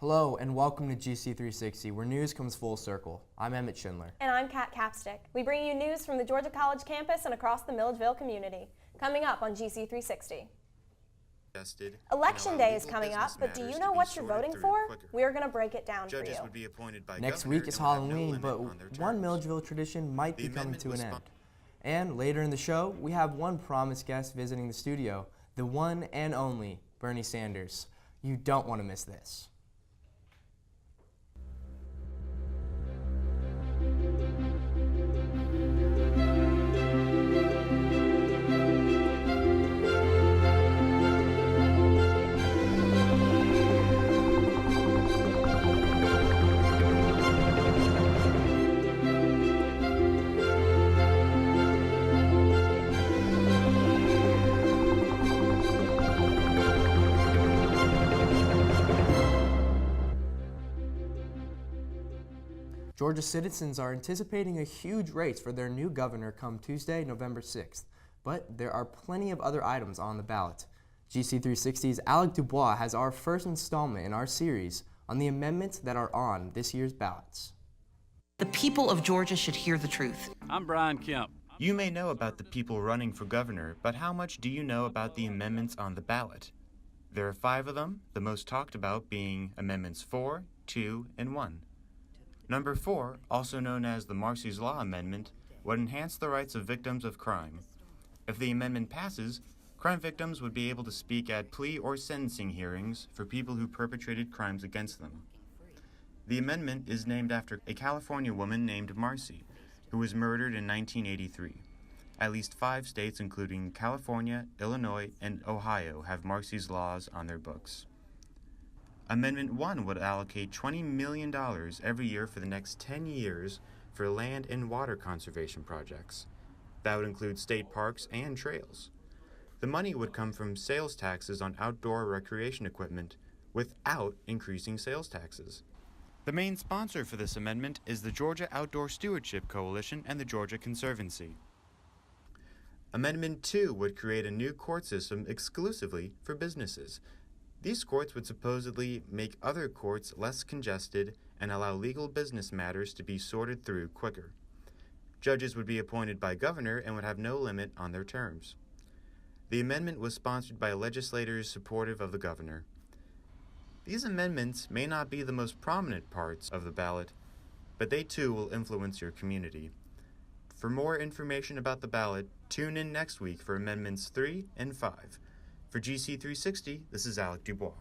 Hello and welcome to GC360, where news comes full circle. I'm Emmett Schindler. And I'm Kat Capstick. We bring you news from the Georgia College campus and across the Milledgeville community. Coming up on GC360. Election day is coming up, but do you know what you're voting for? We're going to break it down for you. Next week is Halloween, but one Milledgeville tradition might be coming to an end. And later in the show, we have one promised guest visiting the studio, the one and only Bernie Sanders. You don't want to miss this. Georgia citizens are anticipating a huge race for their new governor come Tuesday, November 6th. But there are plenty of other items on the ballot. GC360's Alec Dubois has our first installment in our series on the amendments that are on this year's ballots. The people of Georgia should hear the truth. I'm Brian Kemp. You may know about the people running for governor, but how much do you know about the amendments on the ballot? There are 5 of them, the most talked about being Amendments 4, 2, and 1. Number 4, also known as the Marsy's Law Amendment, would enhance the rights of victims of crime. If the amendment passes, crime victims would be able to speak at plea or sentencing hearings for people who perpetrated crimes against them. The amendment is named after a California woman named Marcy, who was murdered in 1983. At least 5 states, including California, Illinois, and Ohio, have Marsy's laws on their books. Amendment 1 would allocate $20 million every year for the next 10 years for land and water conservation projects. That would include state parks and trails. The money would come from sales taxes on outdoor recreation equipment without increasing sales taxes. The main sponsor for this amendment is the Georgia Outdoor Stewardship Coalition and the Georgia Conservancy. Amendment 2 would create a new court system exclusively for businesses. These courts would supposedly make other courts less congested and allow legal business matters to be sorted through quicker. Judges would be appointed by governor and would have no limit on their terms. The amendment was sponsored by legislators supportive of the governor. These amendments may not be the most prominent parts of the ballot, but they too will influence your community. For more information about the ballot, tune in next week for Amendments 3 and 5. For GC360, this is Alec Dubois.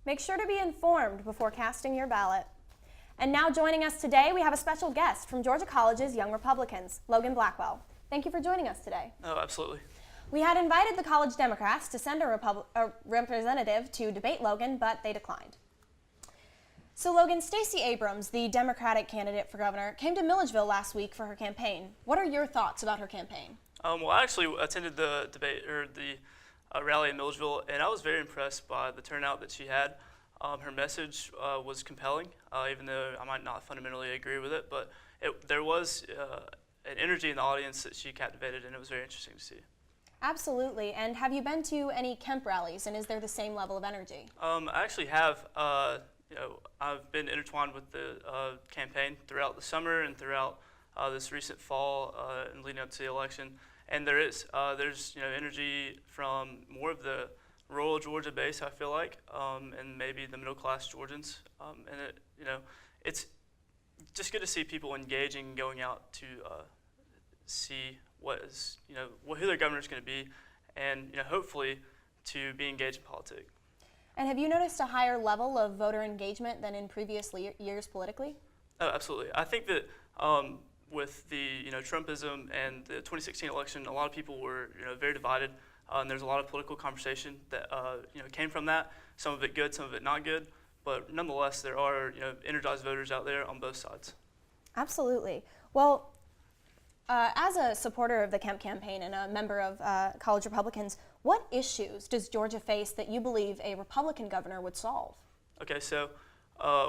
Make sure to be informed before casting your ballot. And now joining us today, we have a special guest from Georgia College's Young Republicans, Logan Blackwell. Thank you for joining us today. Oh, absolutely. We had invited the college Democrats to send a representative to debate Logan, but they declined. So Logan, Stacey Abrams, the Democratic candidate for governor, came to Milledgeville last week for her campaign. What are your thoughts about her campaign? Well, I actually attended the debate or the rally in Milledgeville, and I was very impressed by the turnout that she had. Her message was compelling, even though I might not fundamentally agree with it, but there was an energy in the audience that she captivated, and it was very interesting to see. Absolutely. And have you been to any Kemp rallies, and is there the same level of energy? I actually have. I've been intertwined with the campaign throughout the summer and throughout this recent fall and leading up to the election, and there's energy from more of the rural Georgia base, I feel like, and maybe the middle class Georgians, and it's just good to see people engaging, going out to see who their governor is going to be, and hopefully to be engaged in politics. And have you noticed a higher level of voter engagement than in previous years politically? Oh, absolutely. I think that with the Trumpism and the 2016 election, a lot of people were very divided, and there's a lot of political conversation that came from that. Some of it good, some of it not good, but nonetheless, there are energized voters out there on both sides. Absolutely. Well, as a supporter of the Kemp campaign and a member of College Republicans, what issues does Georgia face that you believe a Republican governor would solve? Okay, so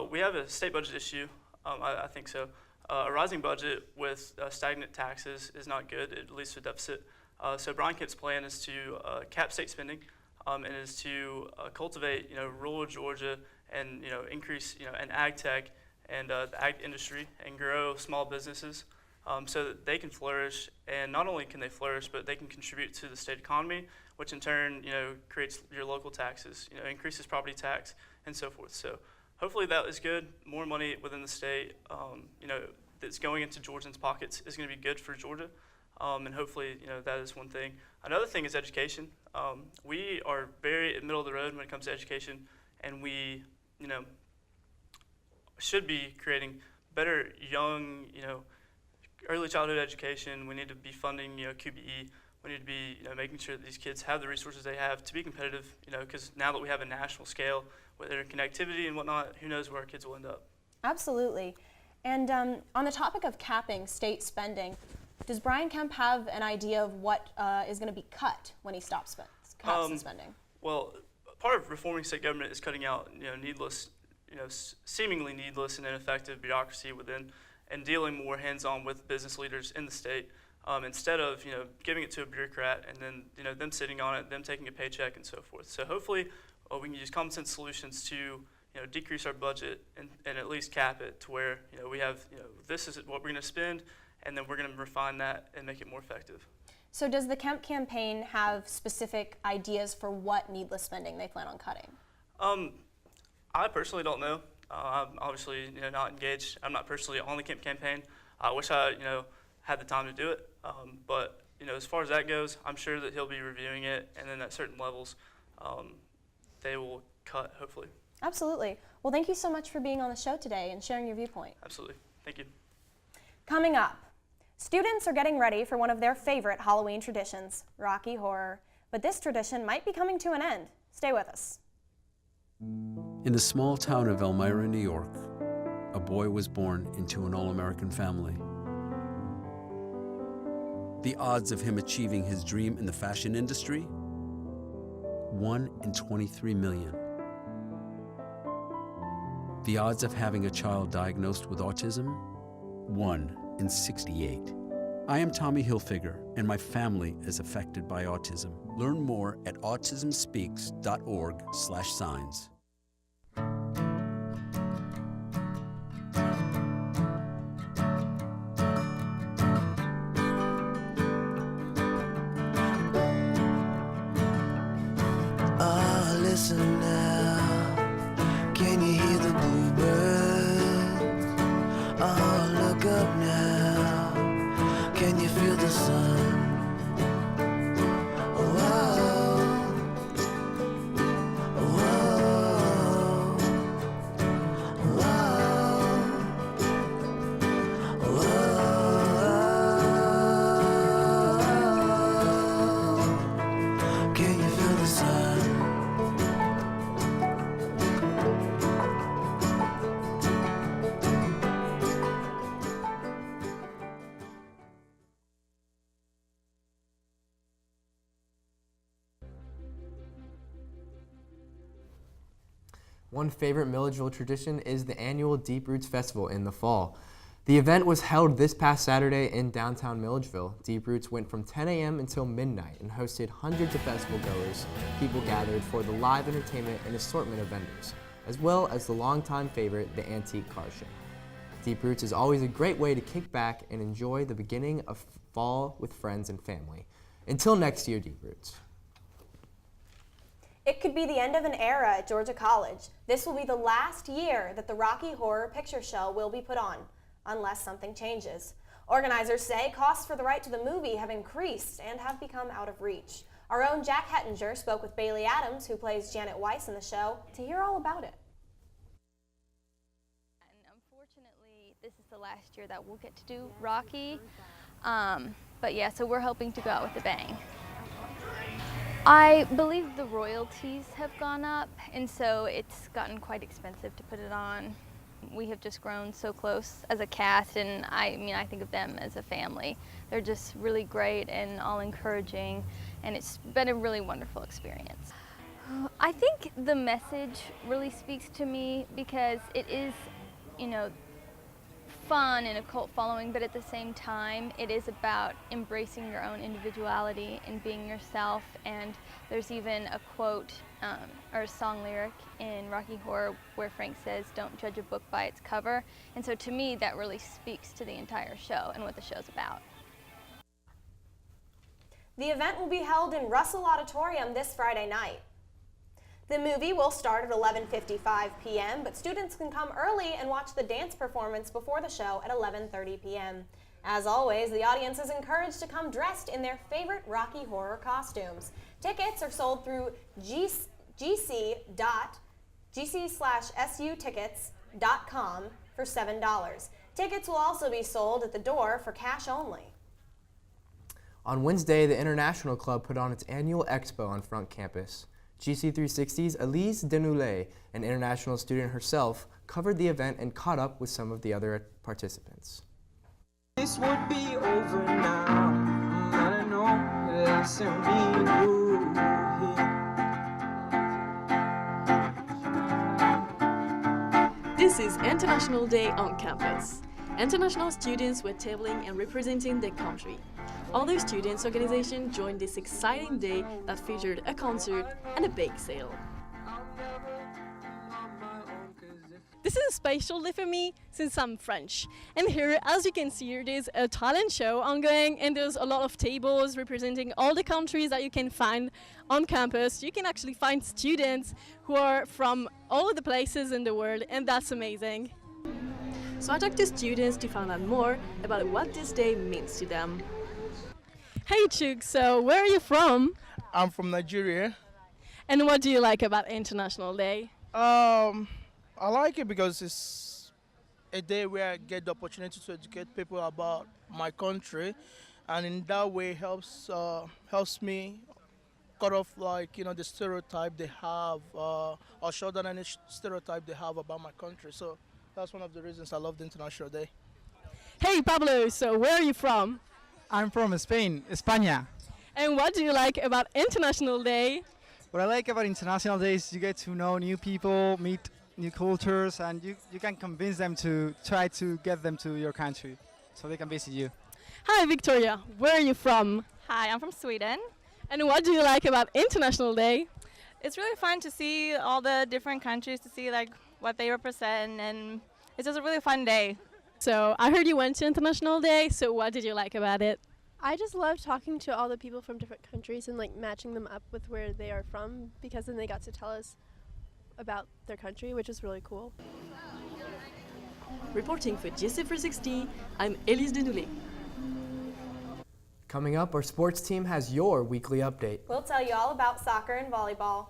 we have a state budget issue. I think so. A rising budget with stagnant taxes is not good. It leads to a deficit. So Brian Kemp's plan is to cap state spending and is to cultivate rural Georgia and increase an ag tech and the ag industry and grow small businesses so that they can flourish. And not only can they flourish, but they can contribute to the state economy, which in turn creates your local taxes, increases property tax and so forth. So hopefully that is good. More money within the state, that's going into Georgians' pockets is going to be good for Georgia. And hopefully, that is one thing. Another thing is education. We are very middle of the road when it comes to education, and we, should be creating better young, early childhood education. We need to be funding, QBE. We need to be, making sure that these kids have the resources they have to be competitive, because now that we have a national scale with interconnectivity and whatnot, who knows where our kids will end up. Absolutely. And on the topic of capping state spending, does Brian Kemp have an idea of what is going to be cut when he caps the spending? Well, part of reforming state government is cutting out, needless, seemingly needless and ineffective bureaucracy within, and dealing more hands-on with business leaders in the state, instead of, giving it to a bureaucrat and then, them sitting on it, them taking a paycheck and so forth. So hopefully, we can use common sense solutions to, decrease our budget and at least cap it to where, we have, this is what we're going to spend, and then we're going to refine that and make it more effective. So does the Kemp campaign have specific ideas for what needless spending they plan on cutting? I personally don't know. I'm obviously not engaged. I'm not personally on the Kemp campaign. I wish I had the time to do it. But as far as that goes, I'm sure that he'll be reviewing it, and then at certain levels, they will cut, hopefully. Absolutely. Well, thank you so much for being on the show today and sharing your viewpoint. Absolutely. Thank you. Coming up, students are getting ready for one of their favorite Halloween traditions, Rocky Horror. But this tradition might be coming to an end. Stay with us. In the small town of Elmira, New York, a boy was born into an all-American family. The odds of him achieving his dream in the fashion industry? 1 in 23 million. The odds of having a child diagnosed with autism? 1 in 68. I am Tommy Hilfiger, and my family is affected by autism. Learn more at autismspeaks.org/signs. Listen now, can you hear the bluebirds? Oh, look up now, can you feel the sun? Whoa, whoa, whoa, whoa. Can you feel the sun? One favorite Milledgeville tradition is the annual Deep Roots Festival in the fall. The event was held this past Saturday in downtown Milledgeville. Deep Roots went from 10 a.m. until midnight and hosted hundreds of festival goers. People gathered for the live entertainment and assortment of vendors, as well as the longtime favorite, the Antique Car Show. Deep Roots is always a great way to kick back and enjoy the beginning of fall with friends and family. Until next year, Deep Roots. It could be the end of an era at Georgia College. This will be the last year that the Rocky Horror Picture Show will be put on, unless something changes. Organizers say costs for the right to the movie have increased and have become out of reach. Our own Jack Hettinger spoke with Bailey Adams, who plays Janet Weiss in the show, to hear all about it. And unfortunately, this is the last year that we'll get to do Rocky. But yeah, so we're hoping to go out with a bang. I believe the royalties have gone up, and so it's gotten quite expensive to put it on. We have just grown so close as a cast, and I think of them as a family. They're just really great and all encouraging, and it's been a really wonderful experience. I think the message really speaks to me because it is, fun and a cult following, but at the same time, it is about embracing your own individuality and being yourself. And there's even a quote or a song lyric in Rocky Horror where Frank says, "Don't judge a book by its cover." And so to me, that really speaks to the entire show and what the show's about. The event will be held in Russell Auditorium this Friday night. The movie will start at 11:55 p.m., but students can come early and watch the dance performance before the show at 11:30 p.m. As always, the audience is encouraged to come dressed in their favorite Rocky Horror costumes. Tickets are sold through gc/sutickets.com for $7. Tickets will also be sold at the door for cash only. On Wednesday, the International Club put on its annual expo on Front Campus. GC360's Elise Denoulet, an international student herself, covered the event and caught up with some of the other participants. This would be over now. I know that's me. This is International Day on campus. International students were tabling and representing their country. Other students' organizations joined this exciting day that featured a concert and a bake sale. This is a special day for me since I'm French. And here, as you can see, there's a talent show ongoing and there's a lot of tables representing all the countries that you can find on campus. You can actually find students who are from all of the places in the world, and that's amazing. So I talked to students to find out more about what this day means to them. Hey Chuk, so where are you from? I'm from Nigeria. And what do you like about International Day? I like it because it's a day where I get the opportunity to educate people about my country, and in that way helps me cut off the stereotype they have, or shut down any stereotype they have about my country. So that's one of the reasons I love the International Day. Hey Pablo, so where are you from? I'm from Spain, España. And what do you like about International Day? What I like about International Day is you get to know new people, meet new cultures, and you can convince them to try to get them to your country so they can visit you. Hi Victoria, where are you from? Hi, I'm from Sweden. And what do you like about International Day? It's really fun to see all the different countries, to see what they represent, and it's just a really fun day. So I heard you went to International Day, so what did you like about it? I just love talking to all the people from different countries and matching them up with where they are from, because then they got to tell us about their country, which is really cool. Reporting for GC360, I'm Elise Denoulet. Coming up, our sports team has your weekly update. We'll tell you all about soccer and volleyball.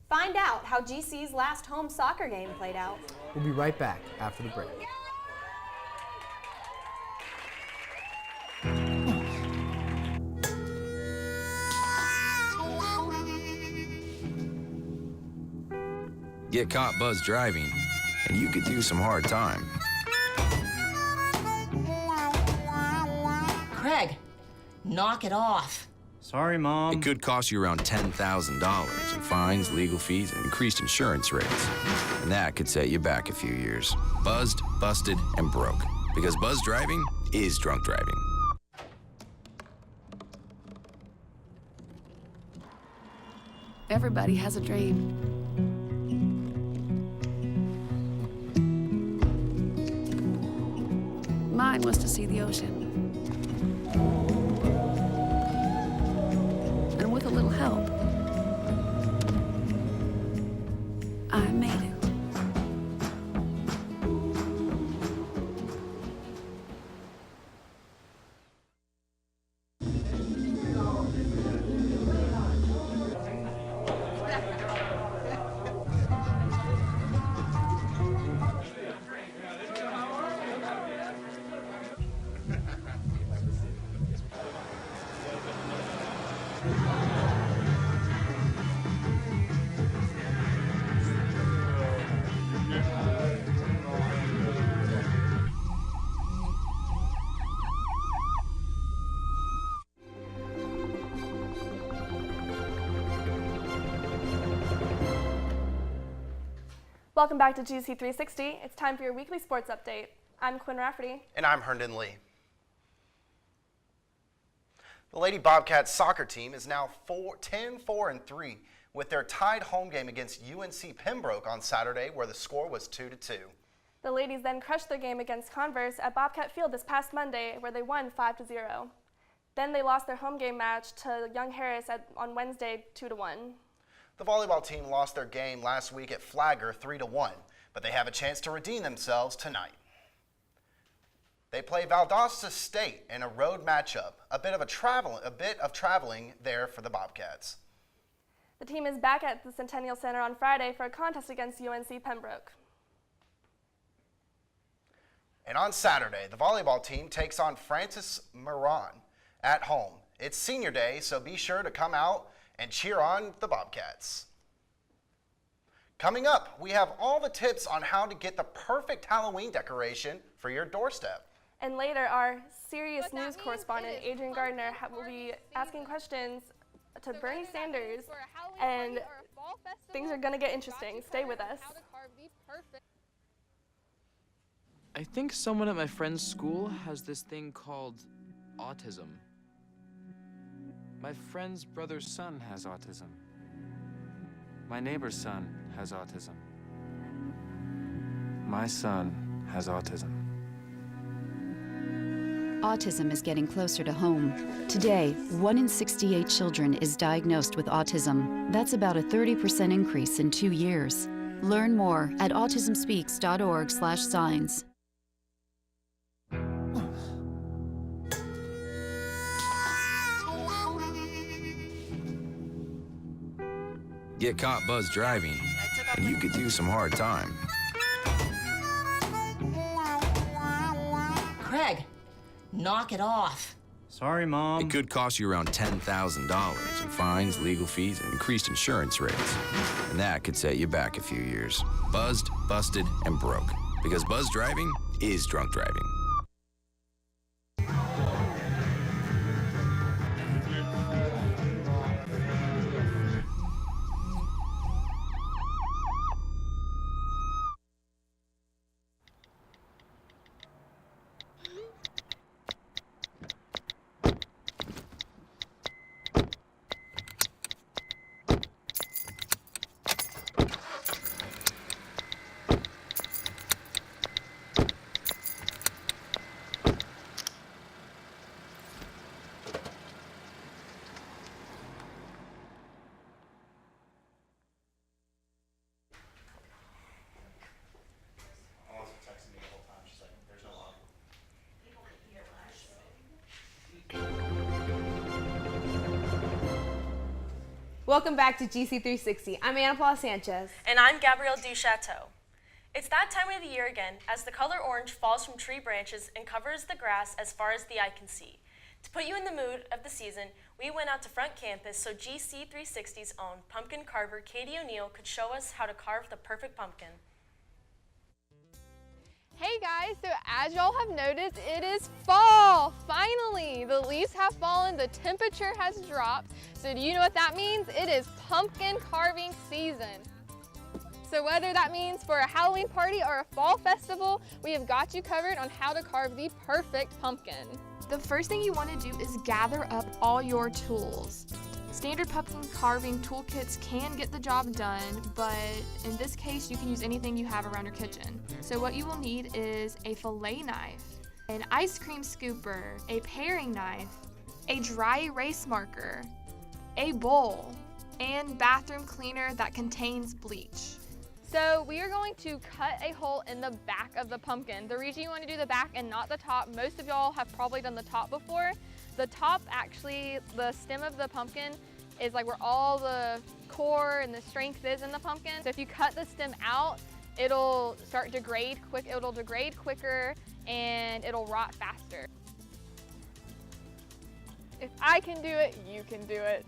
Find out how GC's last home soccer game played out. We'll be right back after the break. Get caught buzzed driving, and you could do some hard time. Craig, knock it off. Sorry, Mom. It could cost you around $10,000 in fines, legal fees, and increased insurance rates. And that could set you back a few years. Buzzed, busted, and broke. Because buzz driving is drunk driving. Everybody has a dream. Mine was to see the ocean. And with a little help, I made it. Welcome back to GC360. It's time for your weekly sports update. I'm Quinn Rafferty. And I'm Herndon Lee. The Lady Bobcats soccer team is now 10-4-3 with their tied home game against UNC Pembroke on Saturday, where the score was 2-2. The ladies then crushed their game against Converse at Bobcat Field this past Monday, where they won 5-0. Then they lost their home game match to Young Harris on Wednesday 2-1. The volleyball team lost their game last week at Flagler 3-1, but they have a chance to redeem themselves tonight. They play Valdosta State in a road matchup, a bit of traveling there for the Bobcats. The team is back at the Centennial Center on Friday for a contest against UNC Pembroke. And on Saturday, the volleyball team takes on Francis Moran at home. It's senior day, so be sure to come out and cheer on the Bobcats. Coming up, we have all the tips on how to get the perfect Halloween decoration for your doorstep. And later, our serious news correspondent, Adrian Gardner, will be asking questions to Bernie Sanders, and things are going to get interesting. Stay with us. I think someone at my friend's school has this thing called autism. My friend's brother's son has autism. My neighbor's son has autism. My son has autism. Autism is getting closer to home. Today, 1 in 68 children is diagnosed with autism. That's about a 30% increase in 2 years. Learn more at autismspeaks.org/signs. Get caught buzzed driving, and you could do some hard time. Craig, knock it off. Sorry, Mom. It could cost you around $10,000 in fines, legal fees, and increased insurance rates. And that could set you back a few years. Buzzed, busted, and broke. Because buzzed driving is drunk driving. Welcome back to GC360. I'm Ana Paula Sanchez. And I'm Gabrielle Duchateau. It's that time of the year again, as the color orange falls from tree branches and covers the grass as far as the eye can see. To put you in the mood of the season, we went out to Front Campus so GC360's own pumpkin carver Katie O'Neill could show us how to carve the perfect pumpkin. Hey guys, so as y'all have noticed, it is fall! Finally! The leaves have fallen, the temperature has dropped. So do you know what that means? It is pumpkin carving season. So whether that means for a Halloween party or a fall festival, we have got you covered on how to carve the perfect pumpkin. The first thing you want to do is gather up all your tools. Standard pumpkin carving toolkits can get the job done, but in this case you can use anything you have around your kitchen. So what you will need is a fillet knife, an ice cream scooper, a paring knife, a dry erase marker, a bowl, and bathroom cleaner that contains bleach. So we are going to cut a hole in the back of the pumpkin. The reason you want to do the back and not the top, most of y'all have probably done the top before. The top, actually, the stem of the pumpkin is like where all the core and the strength is in the pumpkin. So if you cut the stem out, it'll start degrade quick. It'll degrade quicker and it'll rot faster. If I can do it, you can do it.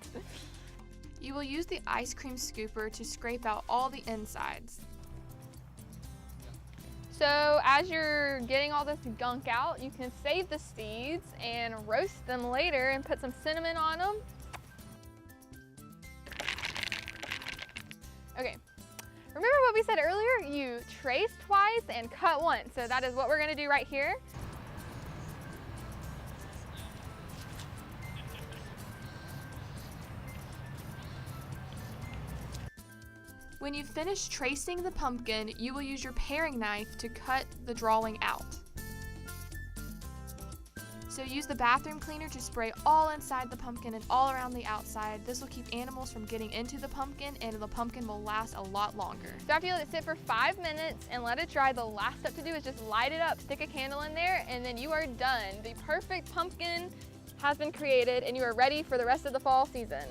You will use the ice cream scooper to scrape out all the insides. So as you're getting all this gunk out, you can save the seeds and roast them later and put some cinnamon on them. Okay, Remember what we said earlier? You trace twice and cut once. So that is what we're gonna do right here. When you finish tracing the pumpkin, you will use your paring knife to cut the drawing out. So use the bathroom cleaner to spray all inside the pumpkin and all around the outside. This will keep animals from getting into the pumpkin, and the pumpkin will last a lot longer. So after you let it sit for 5 minutes and let it dry, the last step to do is just light it up, stick a candle in there, and then you are done. The perfect pumpkin has been created and you are ready for the rest of the fall season.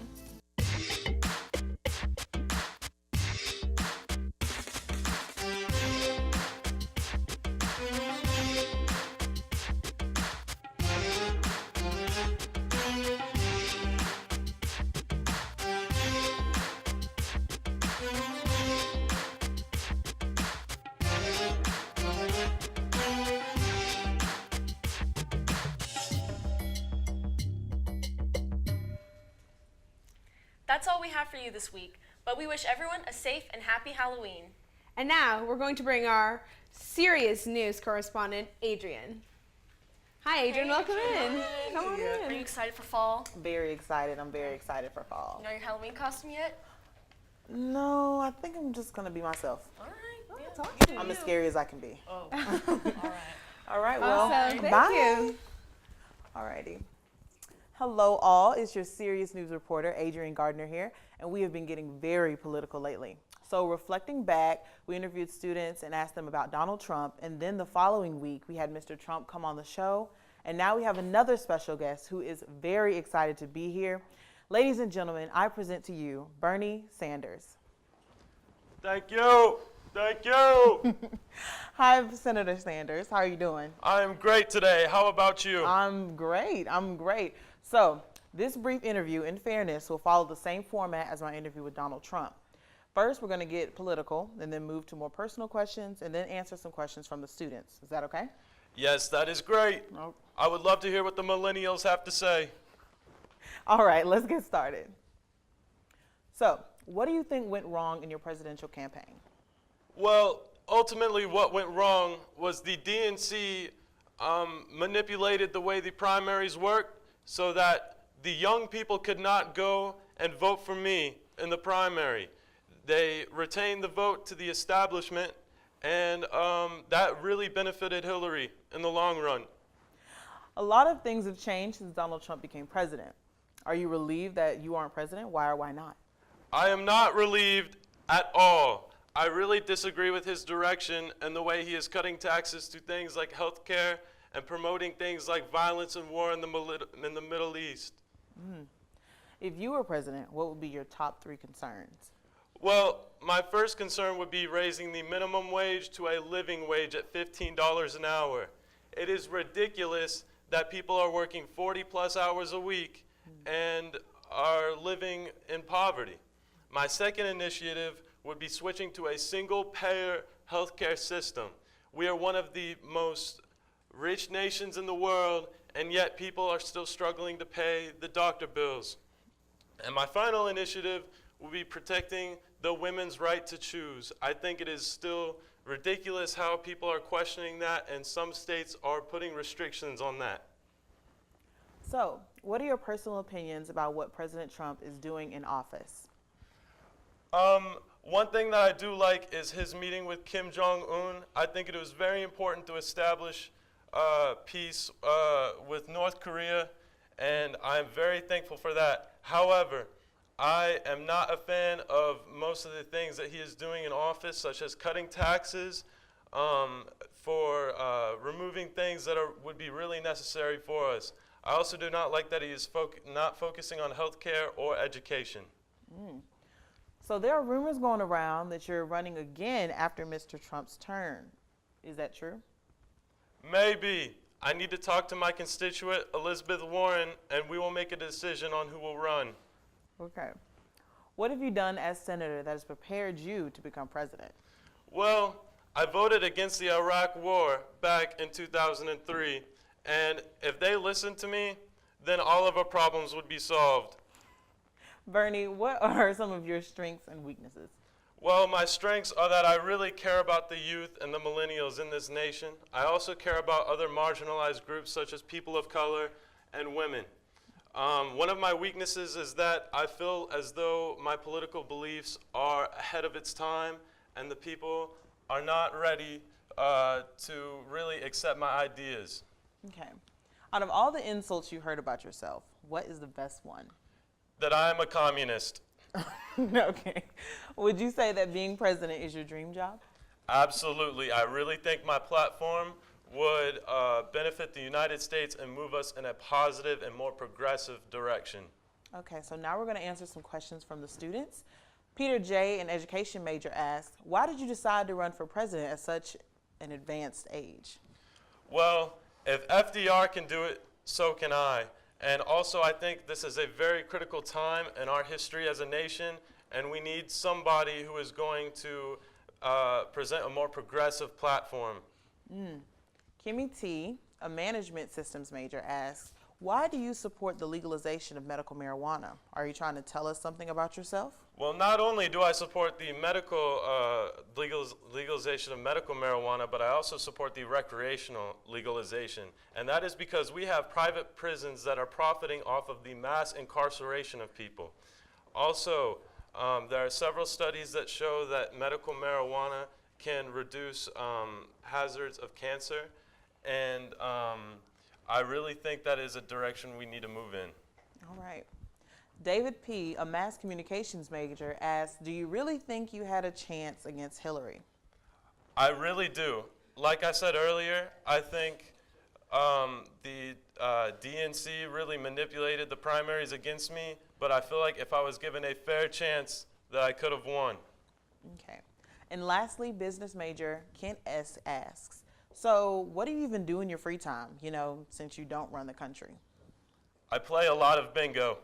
That's all we have for you this week, but we wish everyone a safe and happy Halloween. And now we're going to bring our serious news correspondent, Adrian. Hi, Adrian. Welcome in. Come on in. Are you excited for fall? Very excited. I'm very excited for fall. You know your Halloween costume yet? No, I think I'm just going to be myself. All right. I'm as scary as I can be. Oh, all right. All right, well, Awesome. Thank bye. you. Alrighty. Hello all, it's your serious news reporter, Adrian Gardner here, and we have been getting very political lately. So reflecting back, we interviewed students and asked them about Donald Trump, and then the following week we had Mr. Trump come on the show, and now we have another special guest who is very excited to be here. Ladies and gentlemen, I present to you Bernie Sanders. Thank you. Thank you. Hi, Senator Sanders. How are you doing? I'm great today. How about you? I'm great. I'm great. So, this brief interview, in fairness, will follow the same format as my interview with Donald Trump. First, we're going to get political, and then move to more personal questions, and then answer some questions from the students. Is that okay? Yes, that is great. Oh. I would love to hear what the millennials have to say. All right, let's get started. So, what do you think went wrong in your presidential campaign? Well, ultimately what went wrong was the DNC manipulated the way the primaries worked so that the young people could not go and vote for me in the primary. They retained the vote to the establishment, and that really benefited Hillary in the long run. A lot of things have changed since Donald Trump became president. Are you relieved that you aren't president? Why or why not? I am not relieved at all. I really disagree with his direction and the way he is cutting taxes to things like health care and promoting things like violence and war in the Middle East. If you were president, what would be your top 3 concerns? Well, my first concern would be raising the minimum wage to a living wage at $15 an hour. It is ridiculous that people are working 40+ hours a week and are living in poverty. My second initiative would be switching to a single-payer healthcare system. We are one of the most rich nations in the world, and yet people are still struggling to pay the doctor bills. And my final initiative will be protecting the women's right to choose. I think it is still ridiculous how people are questioning that, and some states are putting restrictions on that. So, what are your personal opinions about what President Trump is doing in office? One thing that I do like is his meeting with Kim Jong-un. I think it was very important to establish peace with North Korea, and I'm very thankful for that. However, I am not a fan of most of the things that he is doing in office, such as cutting taxes, for removing things that would be really necessary for us. I also do not like that he is not focusing on health care or education. So there are rumors going around that you're running again after Mr. Trump's term. Is that true? Maybe. I need to talk to my constituent, Elizabeth Warren, and we will make a decision on who will run. Okay. What have you done as senator that has prepared you to become president? Well, I voted against the Iraq War back in 2003, and if they listened to me, then all of our problems would be solved. Bernie, what are some of your strengths and weaknesses? Well, my strengths are that I really care about the youth and the millennials in this nation. I also care about other marginalized groups such as people of color and women. One of my weaknesses is that I feel as though my political beliefs are ahead of its time and the people are not ready to really accept my ideas. Okay. Out of all the insults you heard about yourself, what is the best one? That I am a communist. Okay. Would you say that being president is your dream job? Absolutely. I really think my platform would benefit the United States and move us in a positive and more progressive direction. Okay, so now we're going to answer some questions from the students. Peter J., an education major, asked, why did you decide to run for president at such an advanced age? Well, if FDR can do it, so can I. And also, I think this is a very critical time in our history as a nation, and we need somebody who is going to present a more progressive platform. Kimmy T., a management systems major, asks, why do you support the legalization of medical marijuana? Are you trying to tell us something about yourself? Well, not only do I support the medical legalization of medical marijuana, but I also support the recreational legalization. And that is because we have private prisons that are profiting off of the mass incarceration of people. Also, there are several studies that show that medical marijuana can reduce hazards of cancer. And I really think that is a direction we need to move in. All right. David P., a mass communications major, asked, do you really think you had a chance against Hillary? I really do. Like I said earlier, I think the DNC really manipulated the primaries against me, but I feel like if I was given a fair chance that I could have won. Okay. And lastly, business major Kent S. asks, so what do you even do in your free time, since you don't run the country? I play a lot of bingo.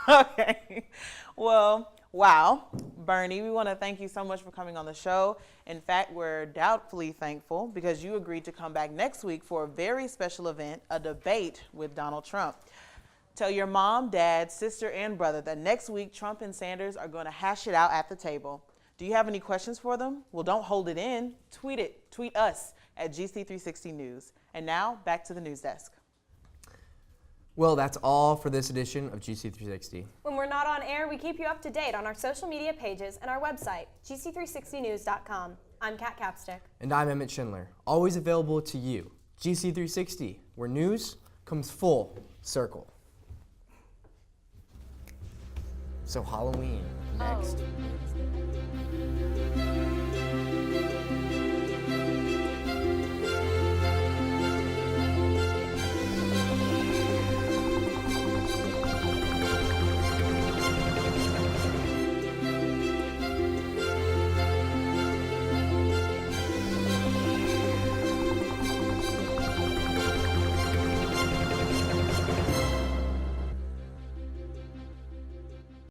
Okay. Well, wow. Bernie, we want to thank you so much for coming on the show. In fact, we're doubtfully thankful because you agreed to come back next week for a very special event, a debate with Donald Trump. Tell your mom, dad, sister, and brother that next week Trump and Sanders are going to hash it out at the table. Do you have any questions for them? Well, don't hold it in. Tweet it. Tweet us at GC360 News. And now, back to the news desk. Well, that's all for this edition of GC360. When we're not on air, we keep you up to date on our social media pages and our website, gc360news.com. I'm Kat Capstick. And I'm Emmett Schindler, always available to you. GC360, where news comes full circle. So Halloween, next. Oh.